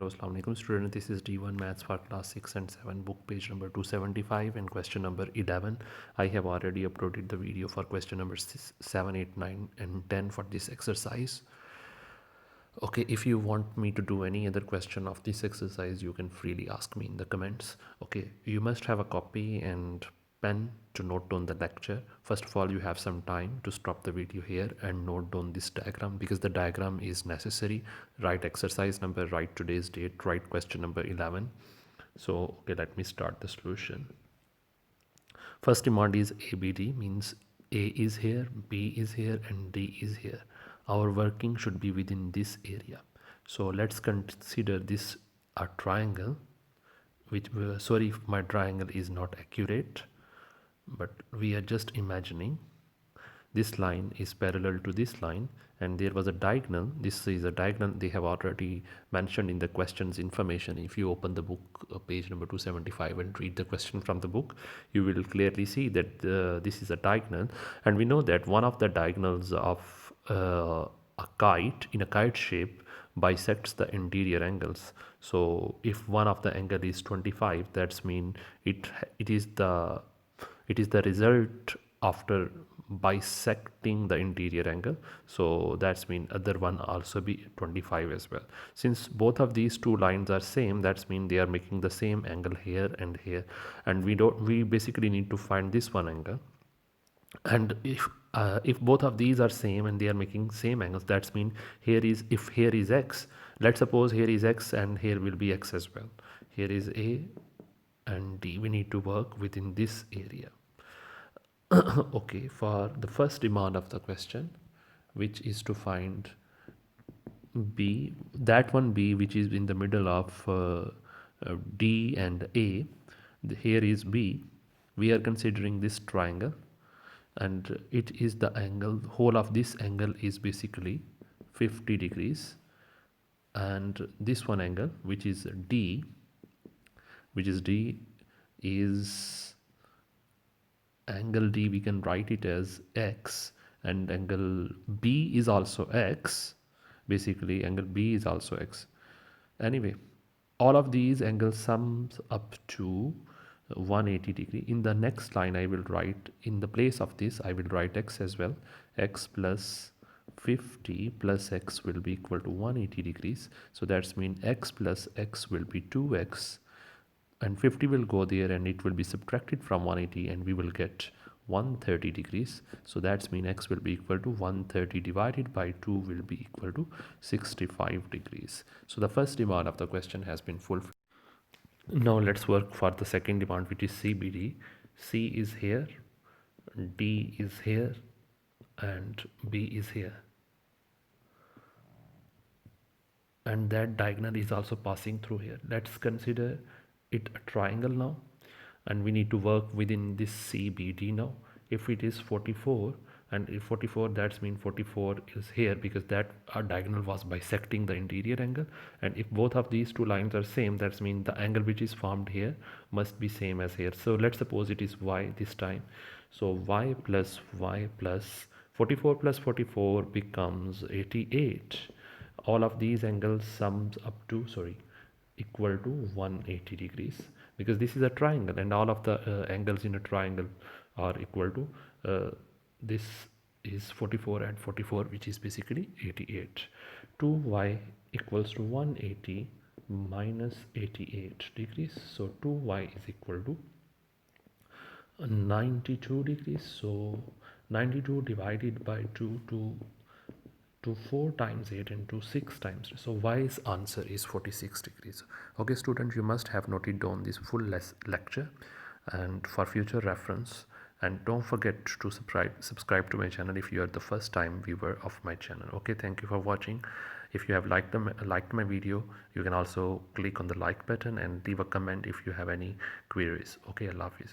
Assalamu alaikum student, this is D1 Maths for class 6 and 7 book page number 275 and question number 11. I have already uploaded the video for question number 7, 8, 9 and 10 for this exercise. Okay, if you want me to do any other question of this exercise, you can freely ask me in the comments. Okay, you must have a copy and pen to note down the lecture. First of all, you have some time to stop the video here and note down this diagram because the diagram is necessary. Write exercise number, write today's date, write question number 11. So, okay, let me start the solution. First demand is ABD, means A is here, B is here and D is here. Our working should be within this area. So let's consider this a triangle, which sorry if my triangle is not accurate, but we are just imagining this line is parallel to this line and there was a diagonal. This is a diagonal they have already mentioned in the questions information. If you open the book page number 275 and read the question from the book, you will clearly see that this is a diagonal, and we know that one of the diagonals of a kite in a kite shape bisects the interior angles. So if one of the angle is 25, that's mean it is the result after bisecting the interior angle. So that's mean other one also be 25 as well. Since both of these two lines are same, that's mean they are making the same angle here and here, and we basically need to find this one angle. And if both of these are same and they are making same angles, that's mean here is, if here is x, let's suppose here is x and here will be x as well. Here is A and D. We need to work within this area. Okay, for the first demand of the question, which is to find B, that one B which is in the middle of D and A, here is B. We are considering this triangle and it is the angle, whole of this angle is basically 50 degrees, and this one angle which is D is angle D, we can write it as x, and angle B is also x. Basically angle B is also x. Anyway, all of these angles sums up to 180 degree. In the next line I will write, in the place of this I will write x as well. X plus 50 plus x will be equal to 180 degrees. So that's mean x plus x will be 2x, and 50 will go there and it will be subtracted from 180 and we will get 130 degrees. So that's mean x will be equal to 130 divided by 2 will be equal to 65 degrees. So the first demand of the question has been fulfilled. Now let's work for the second demand, which is CBD. C is here, D is here and B is here, and that diagonal is also passing through here. Let's consider it a triangle now, and we need to work within this CBD now. If it is 44, and if 44, that's mean 44 is here because that our diagonal was bisecting the interior angle, and if both of these two lines are same, that's mean the angle which is formed here must be same as here. So let's suppose it is y this time. So y plus 44 plus 44 becomes 88. All of these angles sums up to equal to 180 degrees because this is a triangle and all of the angles in a triangle are equal to this is 44 and 44, which is basically 88. 2y equals to 180 minus 88 degrees. So 2y is equal to 92 degrees. So 92 divided by 2 to 4 times 8 and to 6 times 2. So y's answer is 46 degrees. Okay student, you must have noted down this full lecture and for future reference, and don't forget to subscribe to my channel if you are the first time viewer of my channel. Okay, thank you for watching. If you have liked my video, you can also click on the like button and leave a comment if you have any queries. Okay, Allah Hafiz.